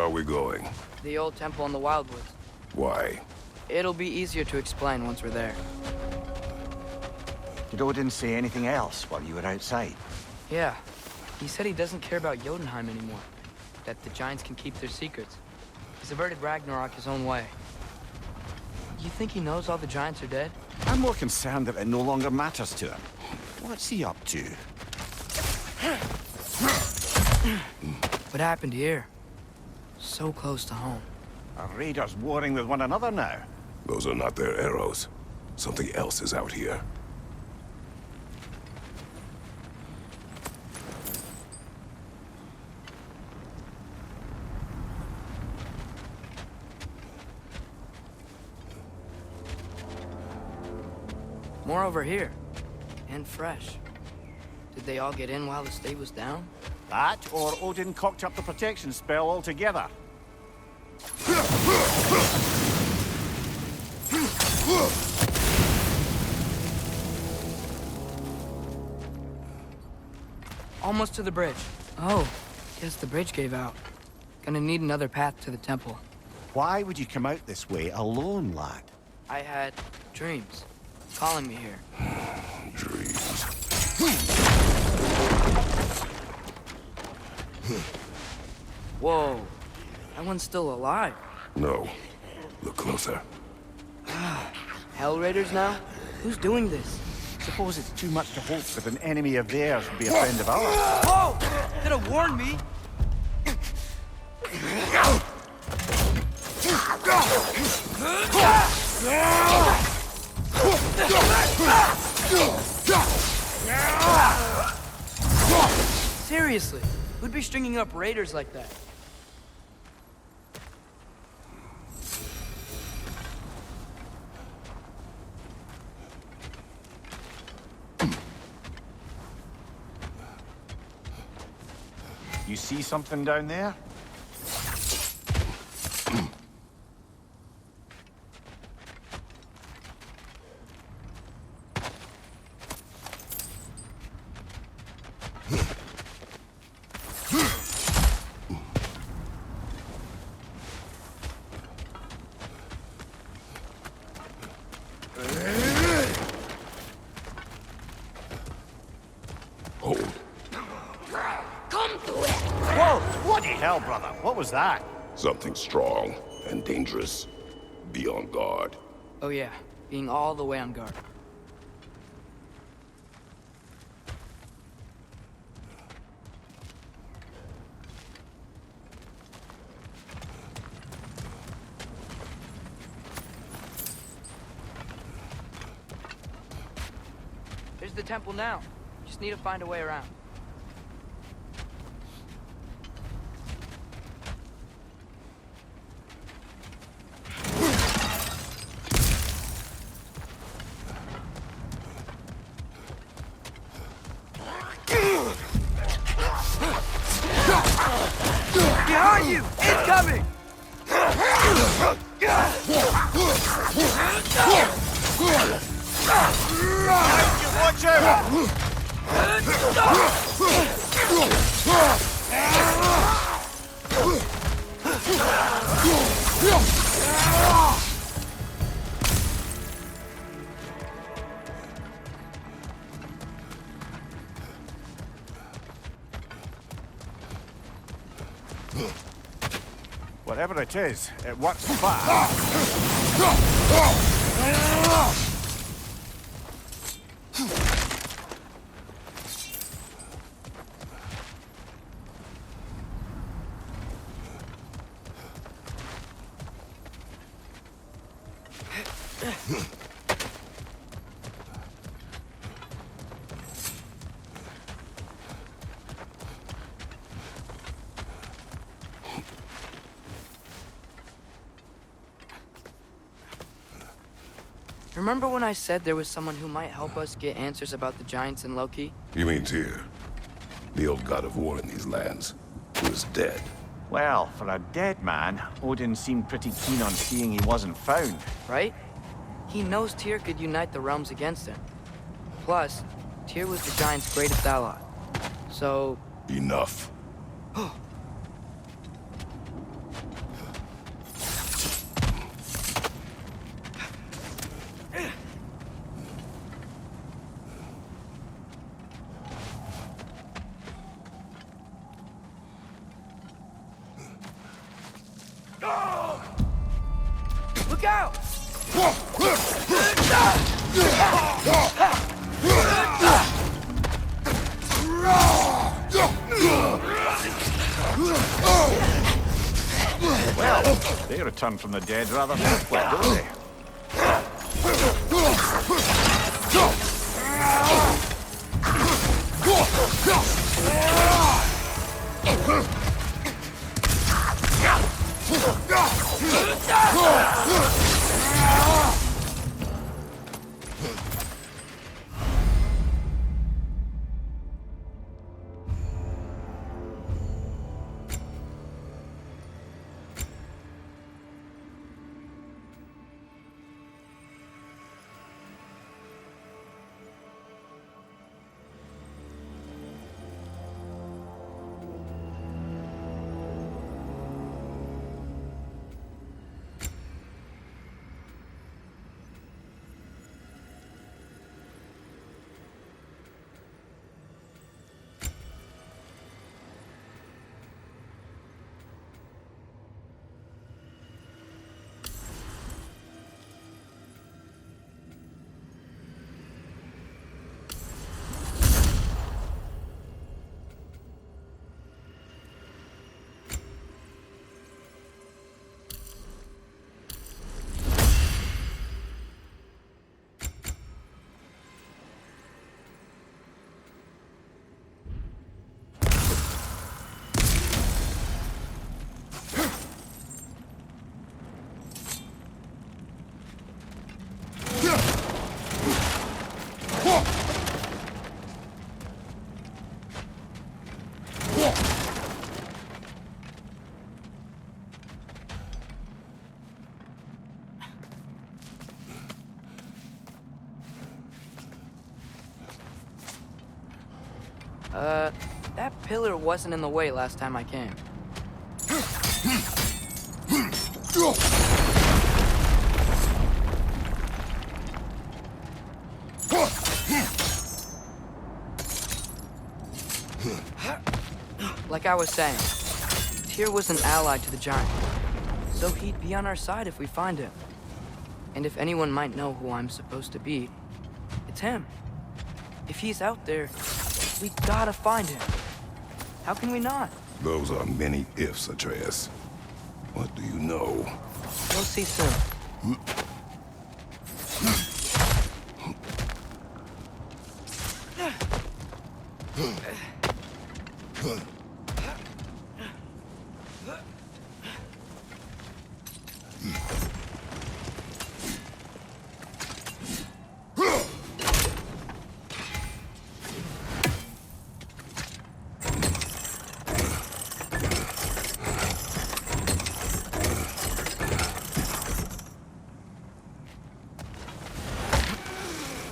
are we going? The old temple in the Wildwoods. Why? It'll be easier to explain once we're there. Did Odin say anything else while you were outside? Yeah. He said he doesn't care about Jotunheim anymore. That the giants can keep their secrets. He's averted Ragnarok his own way. You think he knows all the giants are dead? I'm more concerned that it no longer matters to him. What's he up to? What happened here? So close to home. Are raiders warring with one another now? Those are not their arrows. Something else is out here. More over here. And fresh. Did they all get in while the state was down? That, or Odin cocked up the protection spell altogether. Almost to the bridge. Oh, guess the bridge gave out. Gonna need another path to the temple. Why would you come out this way alone, lad? I had dreams calling me here. Dreams. Whoa, that one's still alive. No. Look closer. Hell Raiders now? Who's doing this? Suppose it's too much to hope that an enemy of theirs would be a friend of ours. Whoa! Could have warned me! Seriously, who'd be stringing up raiders like that? You see something down there? Hold. Whoa! Bloody hell, brother. What was that? Something strong and dangerous. Be on guard. Oh yeah, being all the way on guard. There's the temple now. Just need to find a way around. Behind you! Incoming! Watch out! Whatever it is, it works fast. Remember when I said there was someone who might help us get answers about the giants and Loki? You mean Tyr? The old god of war in these lands, who is dead. Well, for a dead man, Odin seemed pretty keen on seeing he wasn't found. Right? He knows Tyr could unite the realms against him. Plus, Tyr was the giants' greatest ally. So... Enough. Look out! Well, they return from the dead rather swiftly, don't they? That pillar wasn't in the way last time I came. Like I was saying, Tyr was an ally to the giant, so he'd be on our side if we find him. And if anyone might know who I'm supposed to be, it's him. If he's out there, we gotta find him. How can we not? Those are many ifs, Atreus. What do you know? We'll see soon.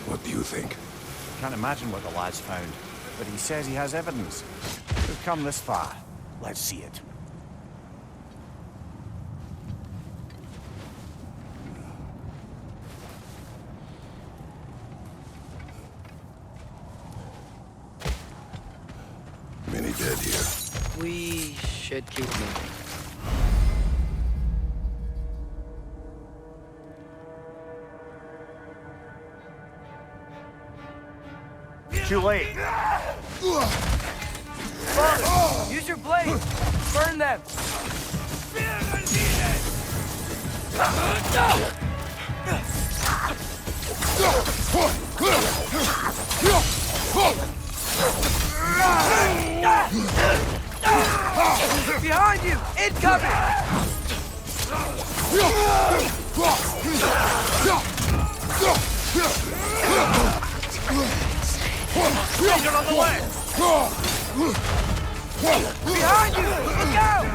What do you think? Can't imagine what the lad's found, but he says he has evidence. We've come this far. Let's see it. Many dead here. We should keep moving. Too late. Look, use your blade. Burn them. Behind you! Incoming! Danger on the way! Behind you! Look out!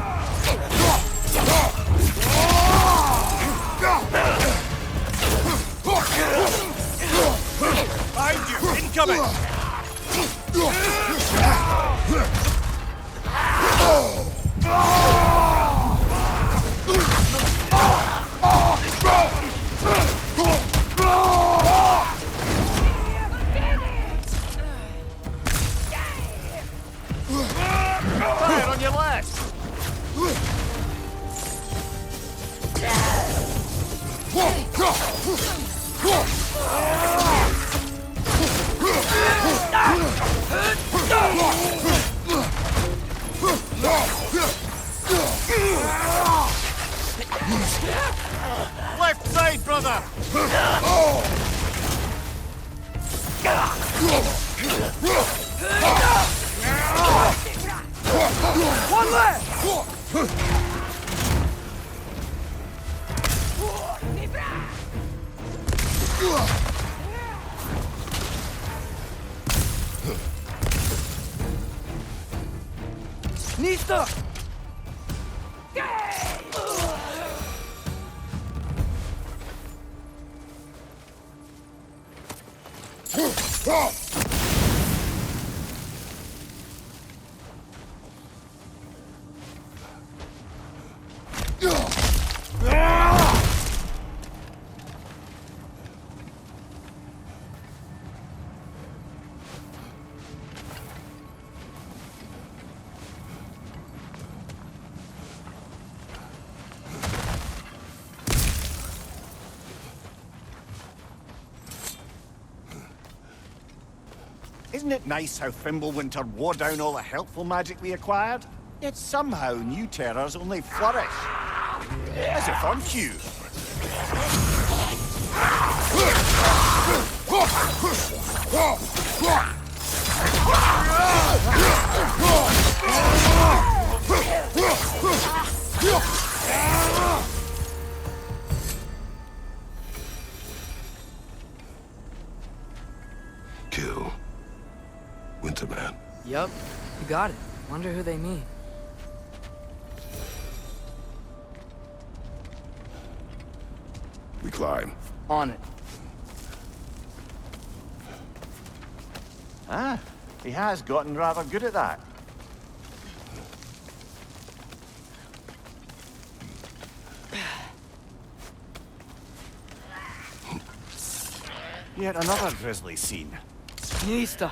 Behind you! Incoming! Fire on your left! Left side, brother! One left! Nista! Isn't it nice how Fimbulwinter wore down all the helpful magic we acquired? Yet somehow new terrors only flourish. As if on cue. Kill Winterman. Yup, you got it. Wonder who they mean. We climb. On it. Ah, he has gotten rather good at that. Yet another grisly scene. Nista!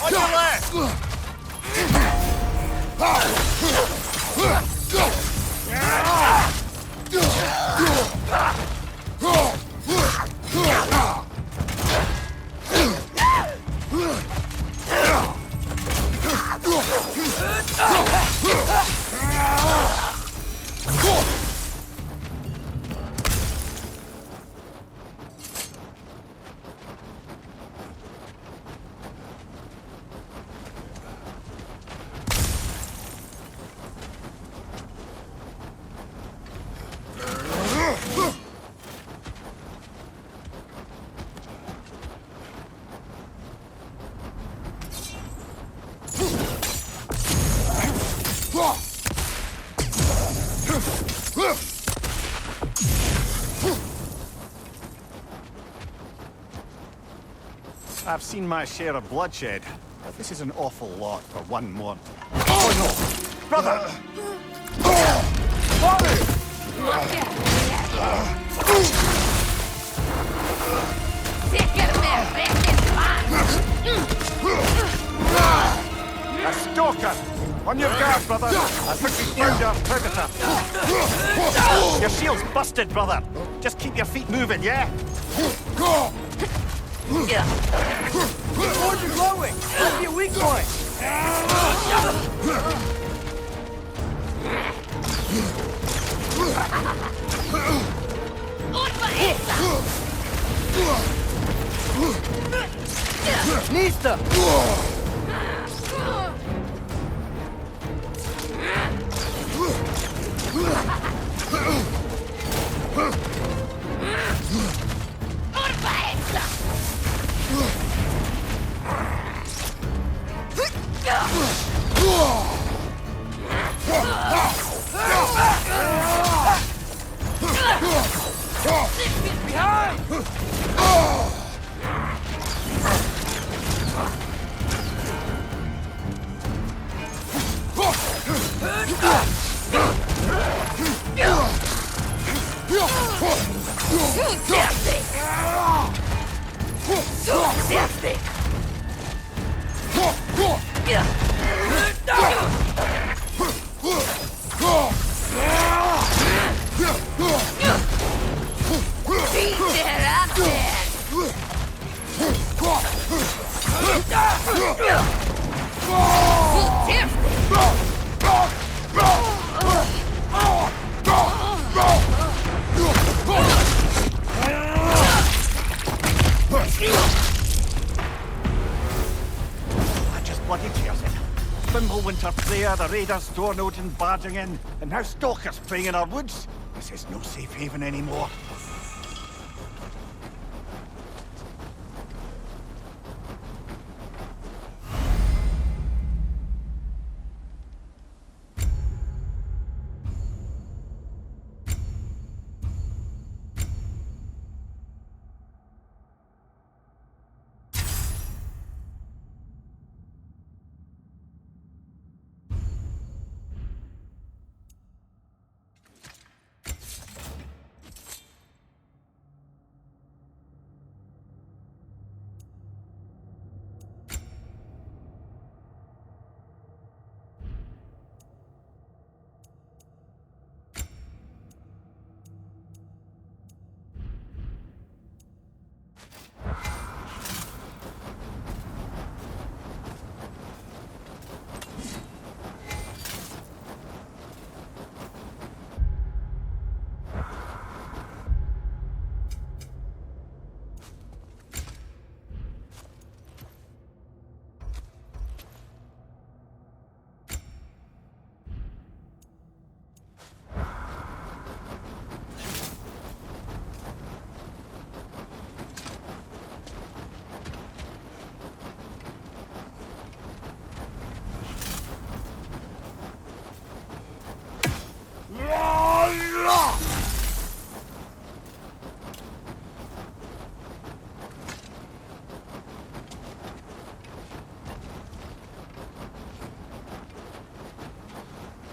On your left! I've seen my share of bloodshed, but this is an awful lot for one more. Oh no! Brother! A stalker! On your guard, brother! I think we found our predator! Your shield's busted, brother! Just keep your feet moving, yeah? Swords are glowing! Must be a weak point! Nista! That just bloody tears it. Fimbulwinter Freya, the raiders, Stornodin barging in, and now stalkers preying in our woods. This is no safe haven anymore.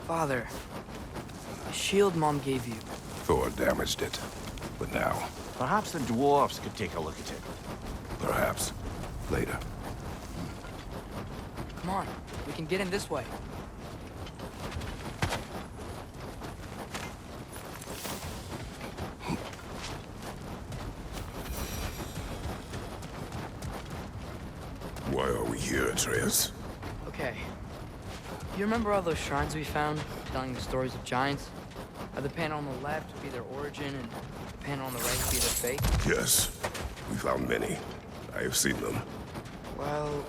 Father, the shield Mom gave you. Thor damaged it. But now, Perhaps the dwarves could take a look at it. perhaps, later. Come on, we can get in this way. Why are we here, Atreus? Okay. You remember all those shrines we found, telling the stories of giants? How the panel on the left would be their origin, and the panel on the right would be their fate? Yes, we found many. I have seen them. Well,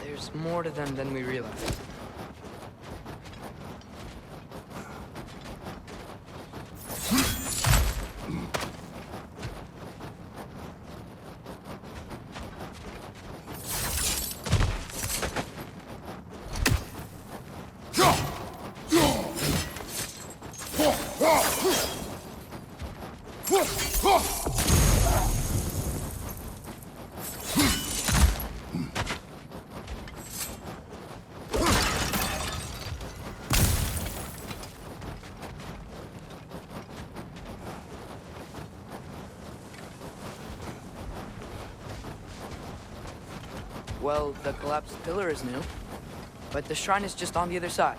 there's more to them than we realize. Well, the collapsed pillar is new, but the shrine is just on the other side.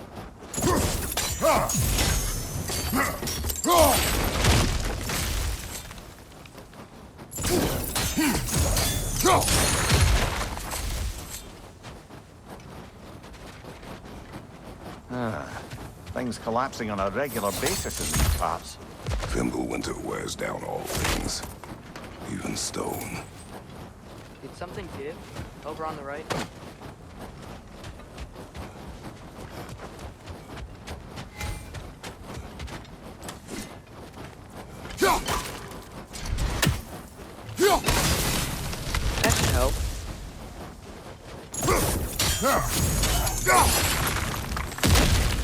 Things collapsing on a regular basis in these parts. Fimbulwinter wears down all things, even stone. Did something give? Over on the right? That should help.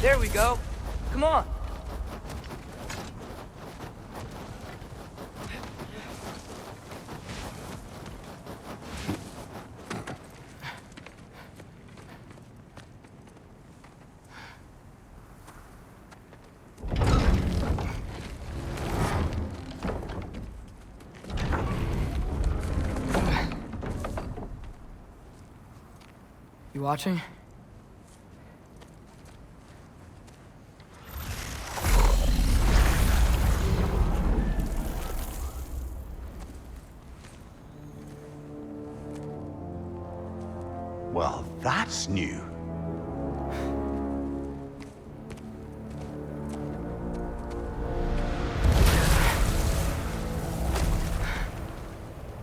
There we go. Come on. watching? Well, that's new.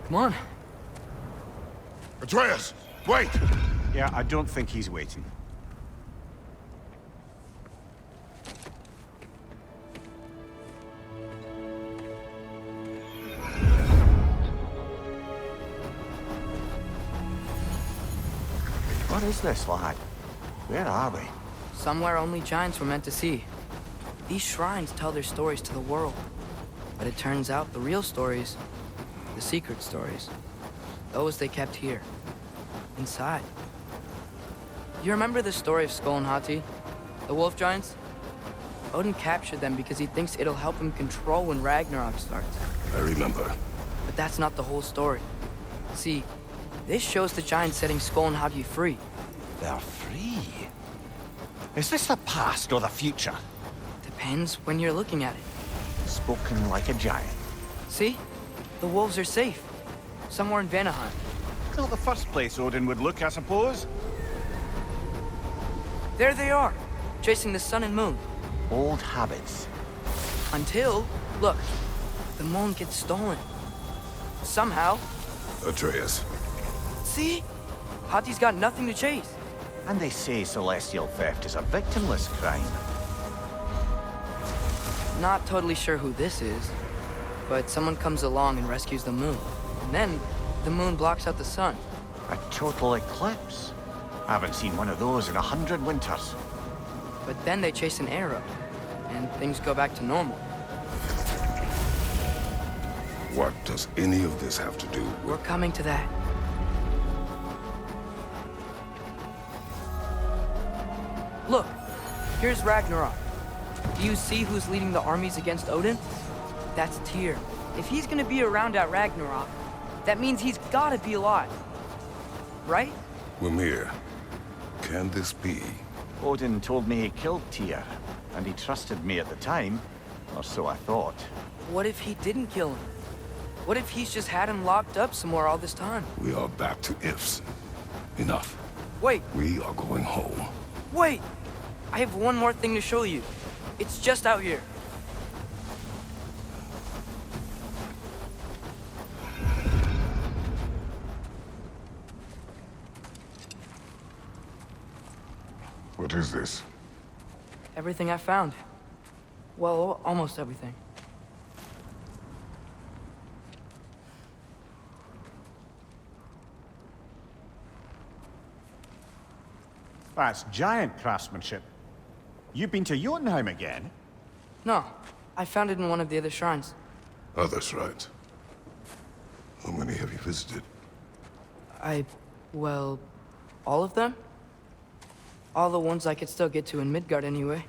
Come on. Atreus, wait! Yeah, I don't think he's waiting. What is this, lad? Where are we? Somewhere only giants were meant to see. These shrines tell their stories to the world. But it turns out the real stories, the secret stories, those they kept here, inside. You remember the story of Skull and Hati, the wolf giants? Odin captured them because he thinks it'll help him control when Ragnarok starts. I remember. But that's not the whole story. See, this shows the giants setting Skull and Hati free. They're free. Is this the past or the future? Depends when you're looking at it. Spoken like a giant. See? The wolves are safe. Somewhere in Vanaheim. Not the first place Odin would look, I suppose. There they are, chasing the sun and moon. Old habits. Until, look, the moon gets stolen. Somehow. Atreus. See? Hati's got nothing to chase. And they say celestial theft is a victimless crime. Not totally sure who this is, but someone comes along and rescues the moon. And then, the moon blocks out the sun. A total eclipse. I haven't seen one of those in 100 winters. But then they chase an arrow, and things go back to normal. What does any of this have to do We're with... coming to that. Look, here's Ragnarok. Do you see who's leading the armies against Odin? That's Tyr. If he's gonna be around at Ragnarok, that means he's gotta be alive. Right? Mimir, can this be? Odin told me he killed Tyr, and he trusted me at the time, or so I thought. What if he didn't kill him? What if he's just had him locked up somewhere all this time? We are back to ifs. Enough. Wait, We are going home. wait! I have one more thing to show you. It's just out here. What is this? Everything I found. Well, almost everything. That's giant craftsmanship. You've been to Jotunheim again? No, I found it in one of the other shrines. Other shrines. How many have you visited? Well, all of them? All the ones I could still get to in Midgard anyway.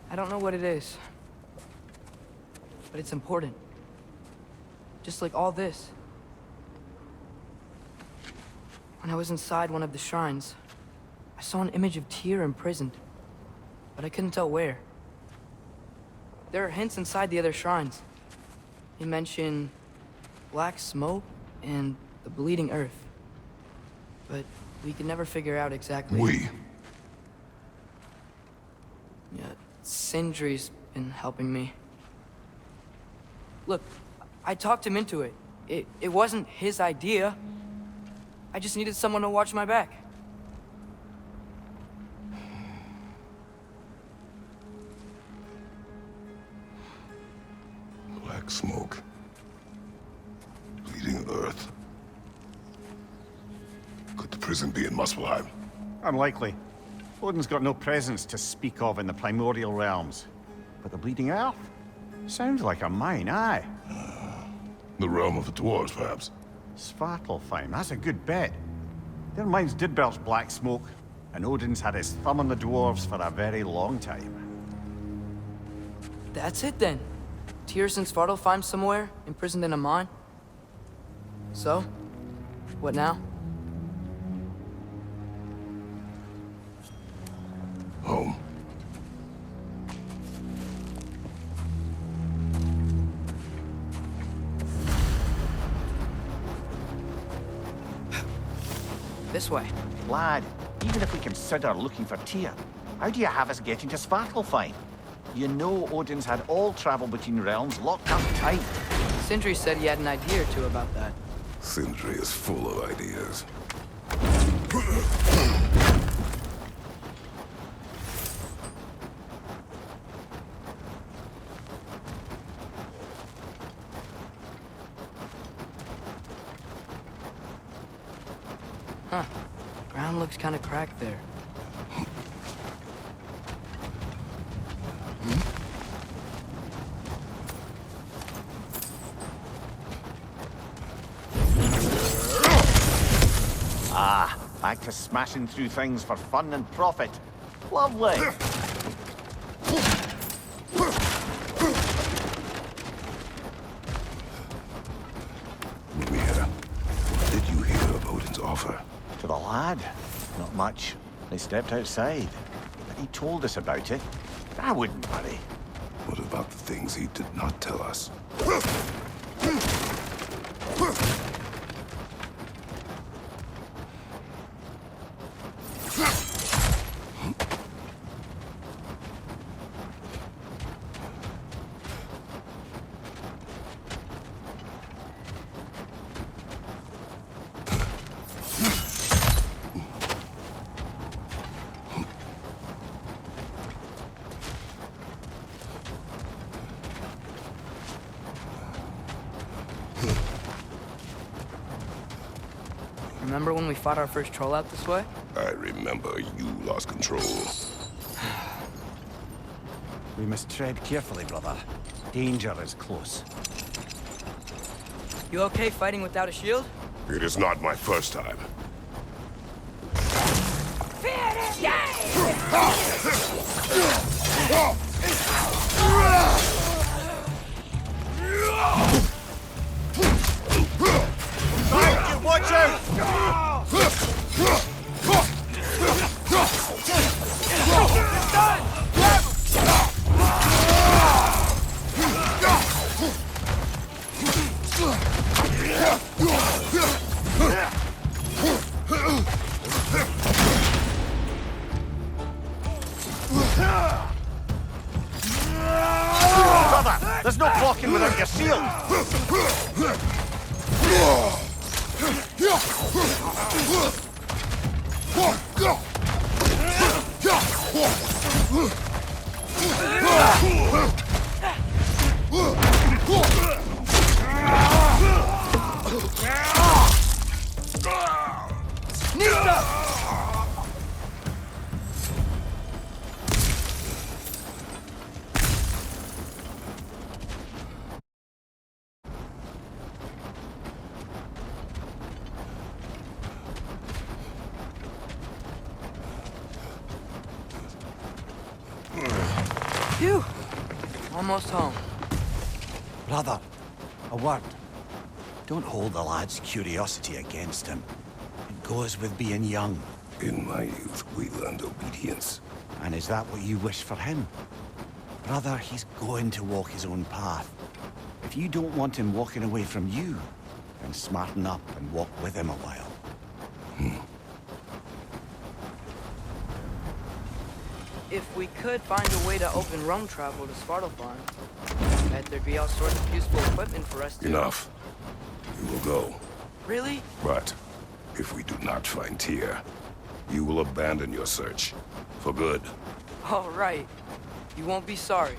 I don't know what it is. But it's important. Just like all this. When I was inside one of the shrines, I saw an image of Tyr imprisoned. But I couldn't tell where. There are hints inside the other shrines. They mention black smoke and the bleeding earth. But we could never figure out exactly... We. Yeah, Sindri's been helping me. Look, I talked him into it. It wasn't his idea. I just needed someone to watch my back. Black smoke. Bleeding earth. Could the prison be in Muspelheim? Unlikely. Odin's got no presence to speak of in the primordial realms. But the Bleeding Earth? Sounds like a mine, aye. The realm of the dwarves, perhaps? Svartalfheim, that's a good bet. Their mines did belch black smoke, and Odin's had his thumb on the dwarves for a very long time. That's it then. Tyr's in Svartalfheim somewhere, imprisoned in a mine. So, what now? This way. Lad, even if we consider looking for Tyr, how do you have us getting to Svartalfheim? You know Odin's had all travel between realms locked up tight. Sindri said he had an idea or two about that. Sindri is full of ideas. Huh. Ground looks kind of cracked there. Ah, back to smashing through things for fun and profit. Lovely. Mimir, what did you hear of Odin's offer? To the lad? Not much. They stepped outside. But he told us about it. I wouldn't worry. What about the things he did not tell us? Remember when we fought our first troll out this way? I remember you lost control. We must tread carefully, brother. Danger is close. You okay fighting without a shield? It is not my first time. Watch out! Brother, there's no blocking without your shield! Phew! Almost home. Brother, a word. Don't hold the lad's curiosity against him. It goes with being young. In my youth, we learned obedience. And is that what you wish for him? Brother, he's going to walk his own path. If you don't want him walking away from you, then smarten up and walk with him a while. If we could find a way to open roam travel to Svartalfheim, I bet there'd be all sorts of useful equipment for us to... Enough. You will go. Really? But if we do not find Tyr, you will abandon your search. For good. All right. You won't be sorry.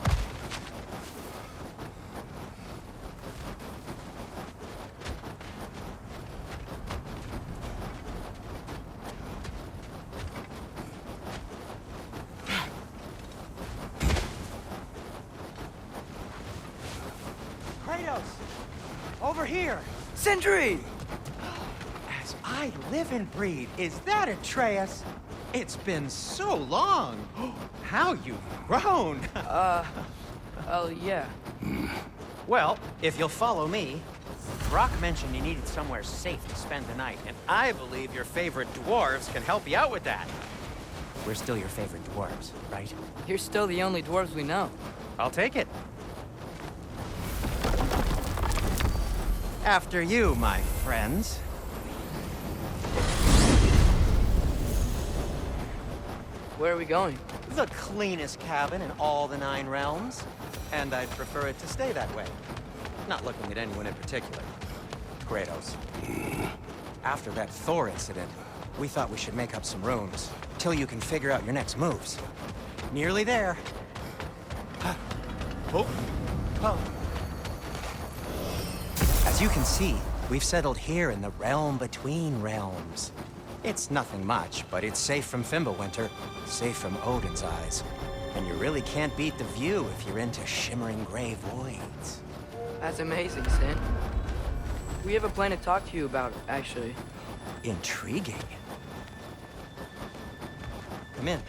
Kratos! Over here! Sindri! As I live and breathe, is that Atreus? It's been so long! How you've grown! Oh, yeah. Well, if you'll follow me, Brock mentioned you needed somewhere safe to spend the night, and I believe your favorite dwarves can help you out with that. We're still your favorite dwarves, right? You're still the only dwarves we know. I'll take it. After you, my friends. Where are we going? The cleanest cabin in all the 9 realms. And I'd prefer it to stay that way. Not looking at anyone in particular. Kratos. After that Thor incident, we thought we should make up some rooms, till you can figure out your next moves. Nearly there. Oh. Oh. As you can see, we've settled here in the realm between realms. It's nothing much, but it's safe from Fimbulwinter, safe from Odin's eyes. And you really can't beat the view if you're into shimmering gray voids. That's amazing, Sin. We have a plan to talk to you about, actually. Intriguing. Come in.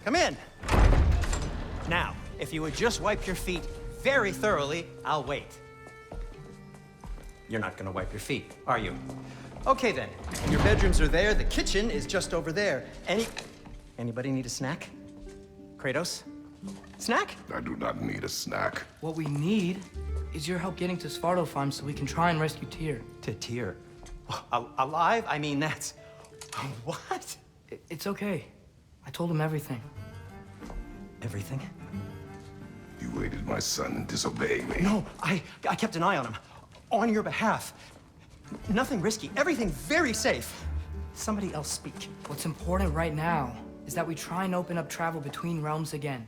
Come in! Now, if you would just wipe your feet very thoroughly, I'll wait. You're not gonna wipe your feet, are you? Okay then. Your bedrooms are there, the kitchen is just over there. Anybody need a snack? Kratos? Snack? I do not need a snack. What we need is your help getting to Svartalfheim so we can try and rescue Tyr. To Tyr? Alive? I mean, that's... What? It's okay. I told him everything. Everything? You aided my son in disobeying me. No, I kept an eye on him. On your behalf. Nothing risky. Everything very safe. Somebody else speak. What's important right now is that we try and open up travel between realms again.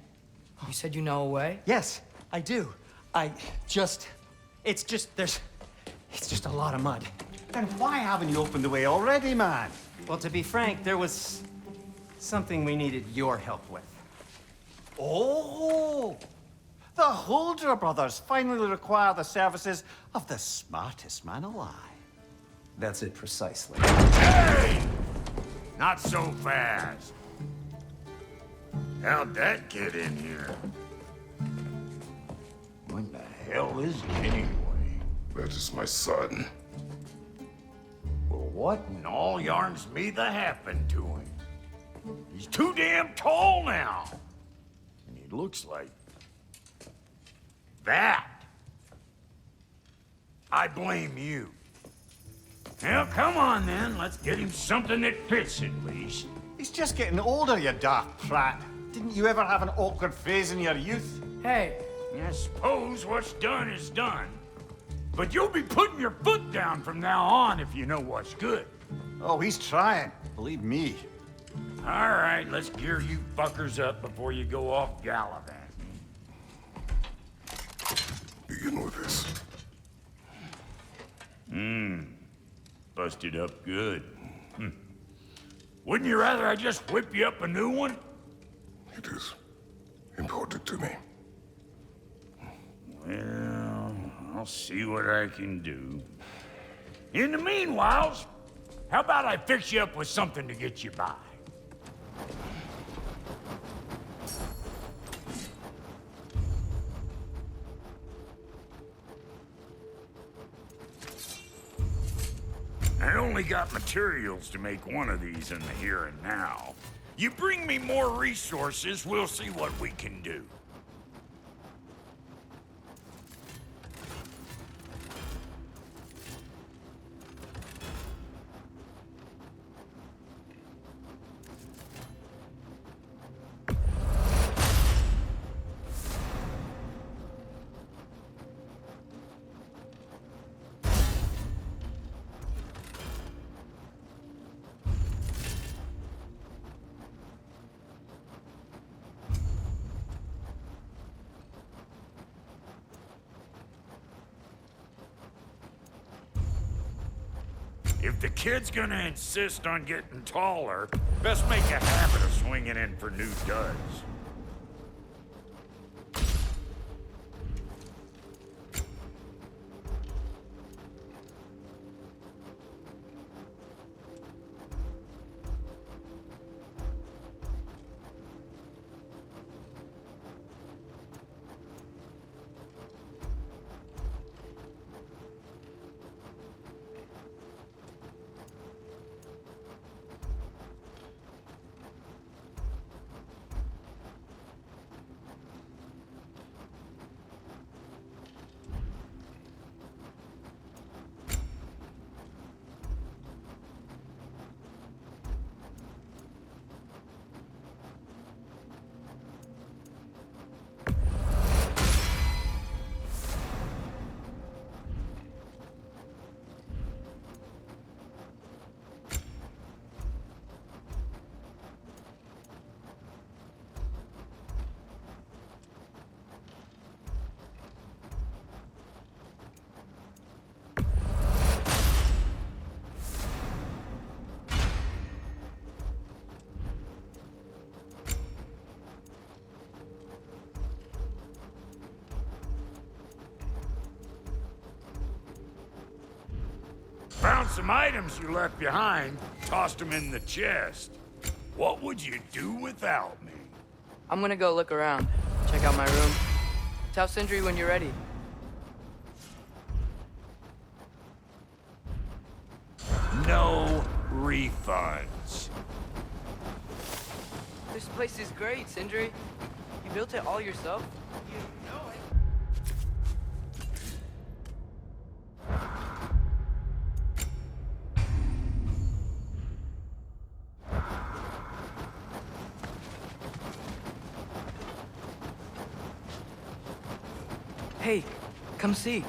You said you know a way? Yes, I do. It's just a lot of mud. Then why haven't you opened the way already, man? Well, to be frank, there was something we needed your help with. Oh! The Holder brothers finally require the services of the smartest man alive. That's it precisely. Hey! Not so fast. How'd that get in here? What the hell is he anyway? That is my son. Well, what in all yarns me that happened to him? He's too damn tall now. And he looks like... that. I blame you. Well, come on then. Let's get him something that fits at least. He's just getting older, you daft prat. Didn't you ever have an awkward phase in your youth? Hey, I suppose what's done is done. But you'll be putting your foot down from now on if you know what's good. Oh, he's trying. Believe me. All right, let's gear you fuckers up before you go off gallivanting. Begin with this. Busted up good. Wouldn't you rather I just whip you up a new one? It is important to me. Well, I'll see what I can do. In the meanwhile, how about I fix you up with something to get you by? I only got materials to make one of these in the here and now. You bring me more resources, we'll see what we can do. If the kid's gonna insist on getting taller, best make a habit of swinging in for new duds. found some items you left behind, tossed them in the chest. What would you do without me? I'm gonna go look around, check out my room. Tell Sindri when you're ready. No refunds. This place is great, Sindri. You built it all yourself? Hey, come see.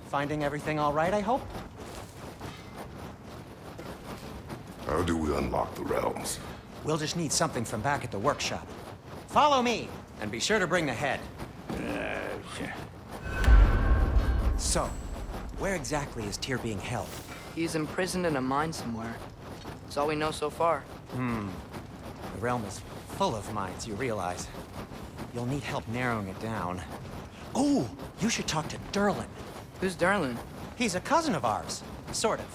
Finding everything all right, I hope? How do we unlock the realms? We'll just need something from back at the workshop. Follow me, and be sure to bring the head. So, where exactly is Tyr being held? He's imprisoned in a mine somewhere. That's all we know so far. The realm is full of mines, you realize. You'll need help narrowing it down. Oh, you should talk to Durlin. Who's Darlin? He's a cousin of ours, sort of.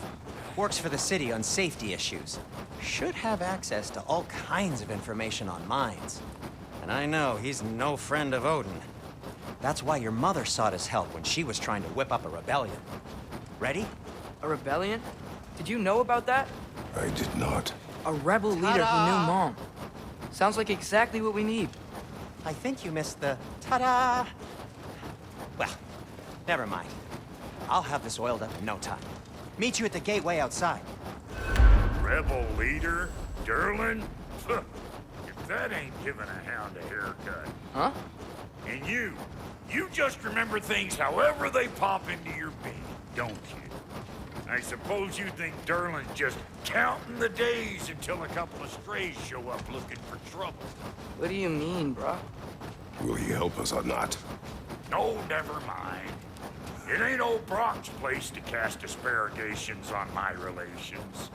Works for the city on safety issues. Should have access to all kinds of information on mines. And I know he's no friend of Odin. That's why your mother sought his help when she was trying to whip up a rebellion. Ready? A rebellion? Did you know about that? I did not. A rebel leader who knew Mom. Sounds like exactly what we need. I think you missed the ta-da! Well, never mind. I'll have this oiled up in no time. Meet you at the gateway outside. Rebel leader? Durlin? If that ain't giving a hound a haircut. Huh? And you just remember things however they pop into your bean, don't you? I suppose you think Durlin's just counting the days until a couple of strays show up looking for trouble. What do you mean, bruh? Will he help us or not? No, never mind. It ain't old Brock's place to cast asparagations on my relations.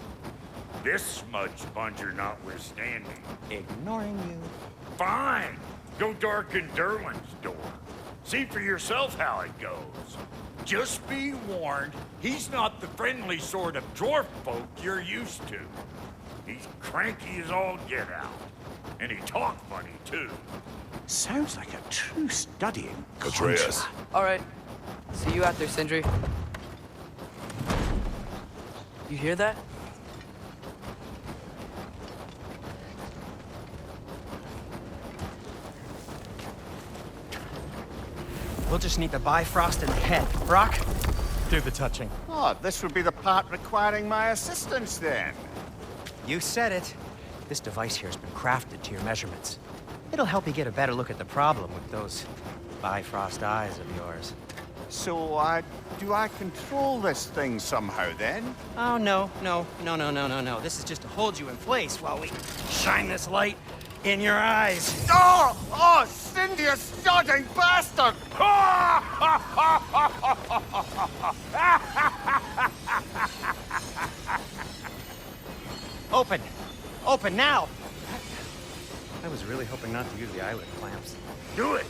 This smudge sponger notwithstanding. Ignoring you. Fine. Go darken Durlin's door. See for yourself how it goes. Just be warned, he's not the friendly sort of dwarf folk you're used to. He's cranky as all get out. And he talk funny, too. Sounds like a true study in Atreus. contra. All right. See you out there, Sindri. You hear that? We'll just need the Bifrost and the head. Brock, do the touching. Oh, this would be the part requiring my assistance then. You said it. This device here has been crafted to your measurements. It'll help you get a better look at the problem with those Bifrost eyes of yours. So, do I control this thing somehow then? Oh, no. This is just to hold you in place while we shine this light in your eyes. Oh, Cindy, you sodding bastard! Open! Open now! I was really hoping not to use the eyelid clamps. Do it!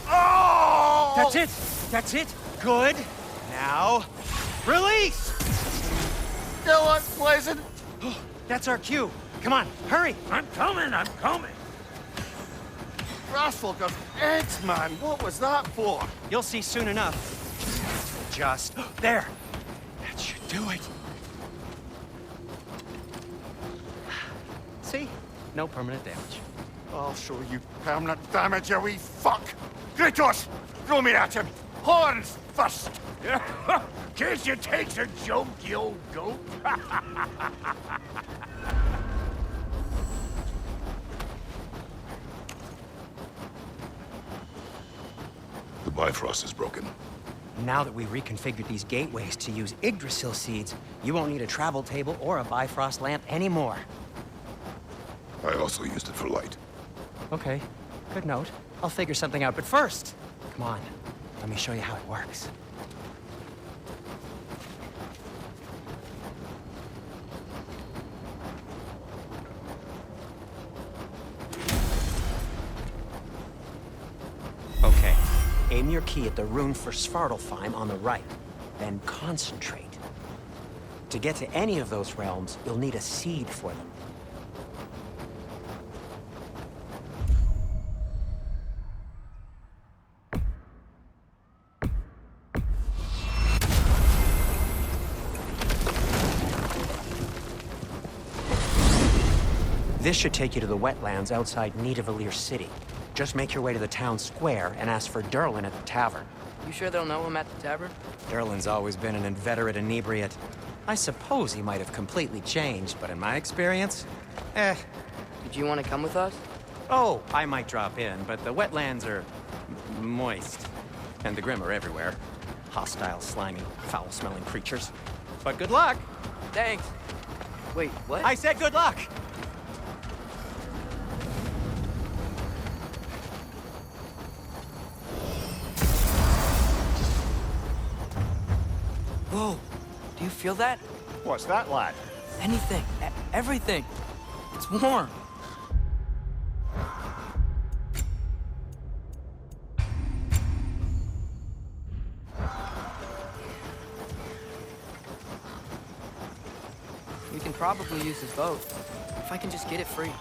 Oh! That's it! That's it! Good! Now, release! Still unpleasant. That's our cue. Come on, hurry! I'm coming! Rascal got eggs, man. What was that for? You'll see soon enough. Just there. That should do it. See? No permanent damage. I'll show you permanent damage, you wee fuck. Kratos, throw me at him. Horns first. Can't you take a joke, you old goat? The Bifrost is broken. Now that we reconfigured these gateways to use Yggdrasil seeds, you won't need a travel table or a Bifrost lamp anymore. I also used it for light. Okay, good note. I'll figure something out, but first, come on, let me show you how it works. Okay, Aim your key at the rune for Svartalfheim on the right, then concentrate. To get to any of those realms, you'll need a seed for them. This should take you to the wetlands outside Nidavellir City. Just make your way to the town square and ask for Durlin at the tavern. You sure they'll know him at the tavern? Durlin's always been an inveterate inebriate. I suppose he might have completely changed, but in my experience, Did you want to come with us? Oh, I might drop in, but the wetlands are moist. And the Grim are everywhere. Hostile, slimy, foul-smelling creatures. But good luck! Thanks. Wait, what? I said good luck! Whoa, do you feel that? What's that, lad? Anything, everything. It's warm. We can probably use his boat, if I can just get it free.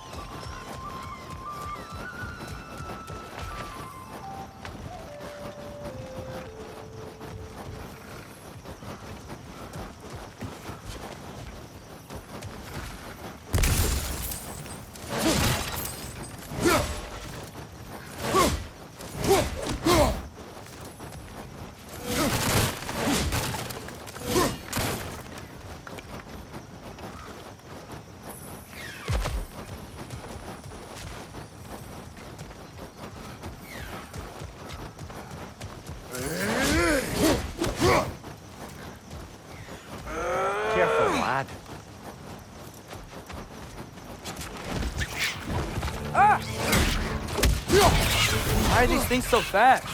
Careful, lad. Why are these things so fast?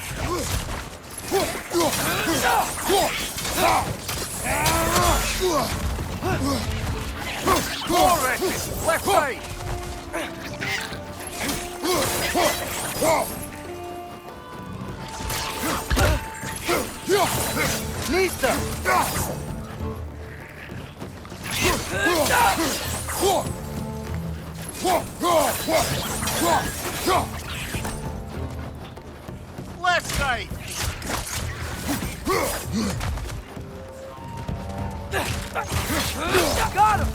Left side! Nista! Left side! Got him!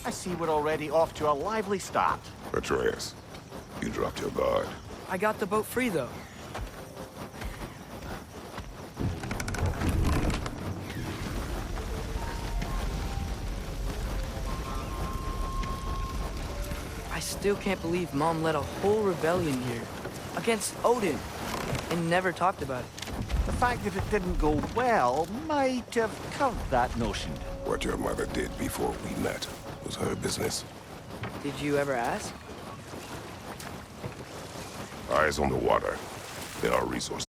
I see we're already off to a lively start. Atreus, you dropped your guard. I got the boat free, though. I still can't believe Mom led a whole rebellion here. Against Odin. And never talked about it. The fact that it didn't go well might have covered that notion. What your mother did before we met was her business. Did you ever ask? Eyes on the water. There are resources.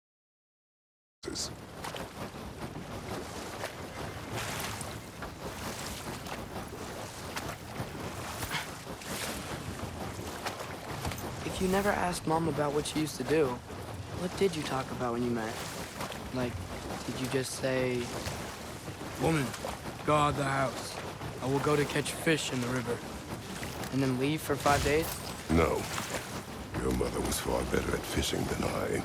If you never asked Mom about what she used to do, what did you talk about when you met? Like, did you just say, "Woman, guard the house. I will go to catch fish in the river," and then leave for 5 days? No. Your mother was far better at fishing than I.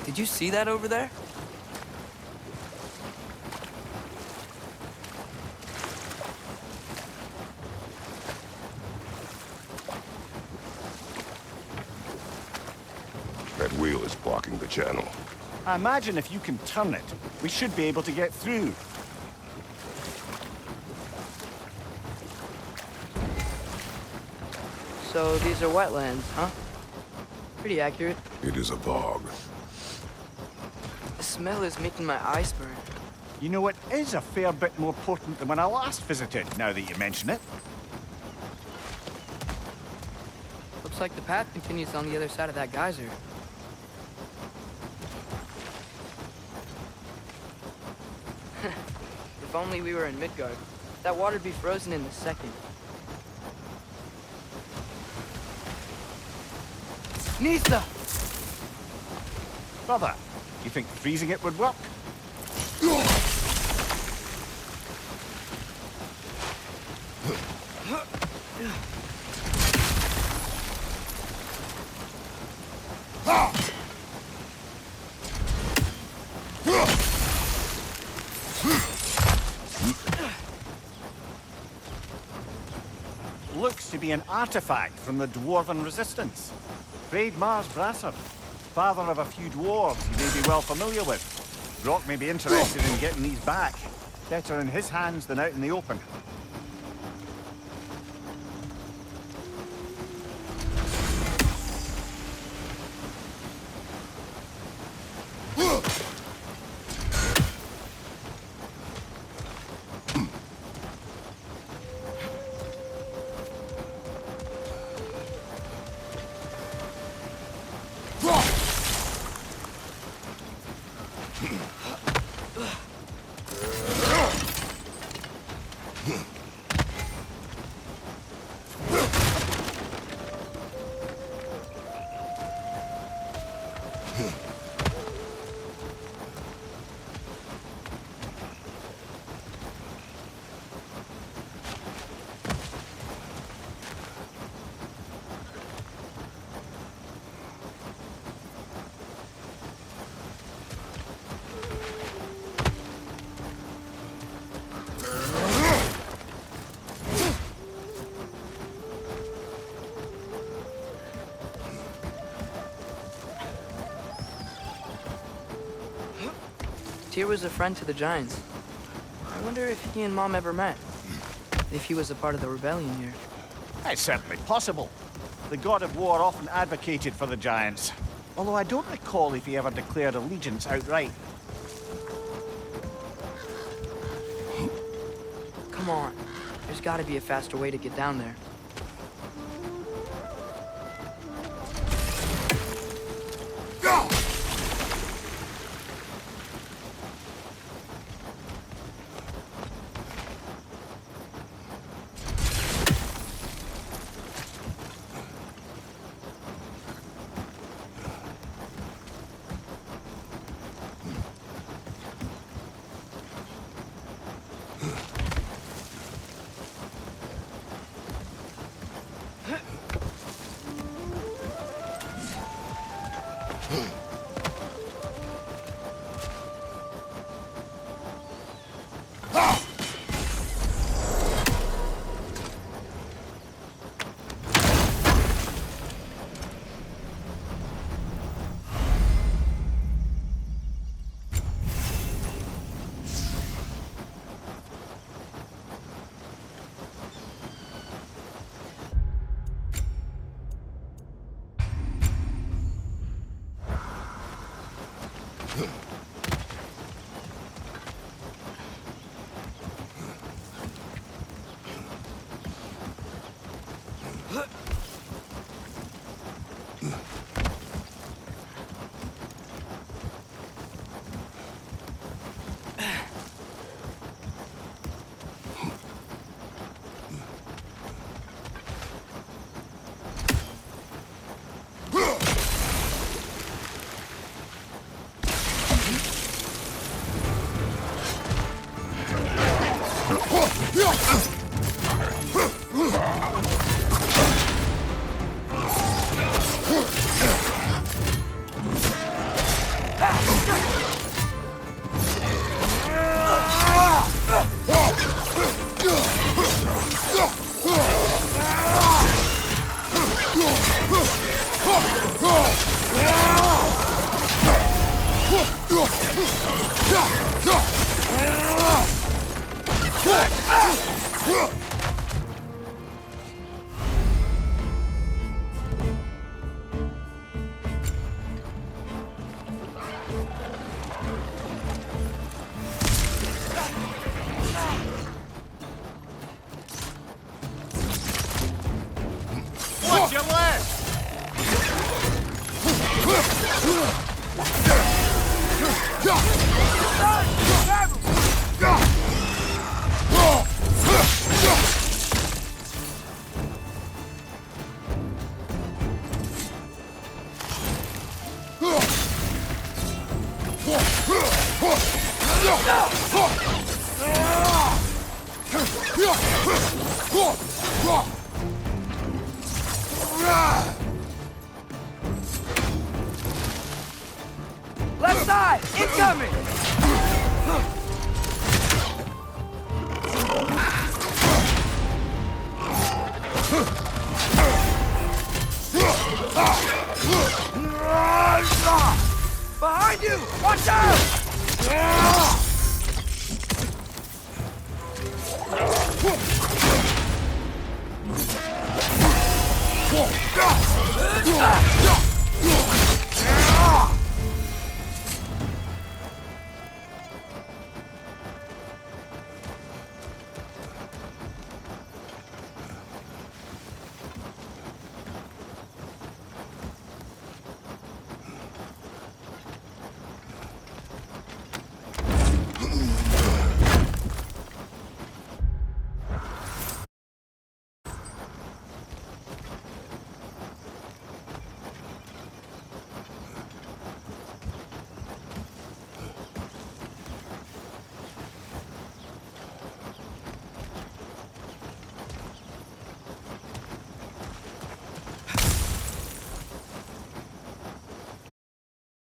Did you see that over there? channel. I imagine if you can turn it, we should be able to get through. So these are wetlands, huh? Pretty accurate. It is a bog. The smell is making my eyes burn. You know, it is a fair bit more potent than when I last visited, now that you mention it. Looks like the path continues on the other side of that geyser. If only we were in Midgard. That water'd be frozen in a second. Nista! Brother, you think freezing it would work? Looks to be an artifact from the Dwarven Resistance. Braid Mars Brasser, father of a few dwarves you may be well familiar with. Brock may be interested in getting these back. Better in his hands than out in the open. Tyr was a friend to the Giants. I wonder if he and Mom ever met. If he was a part of the rebellion here. It's certainly possible. The god of war often advocated for the Giants. Although I don't recall if he ever declared allegiance outright. Come on. There's gotta be a faster way to get down there. Watch your left! Left side! Incoming! Behind you! Watch out!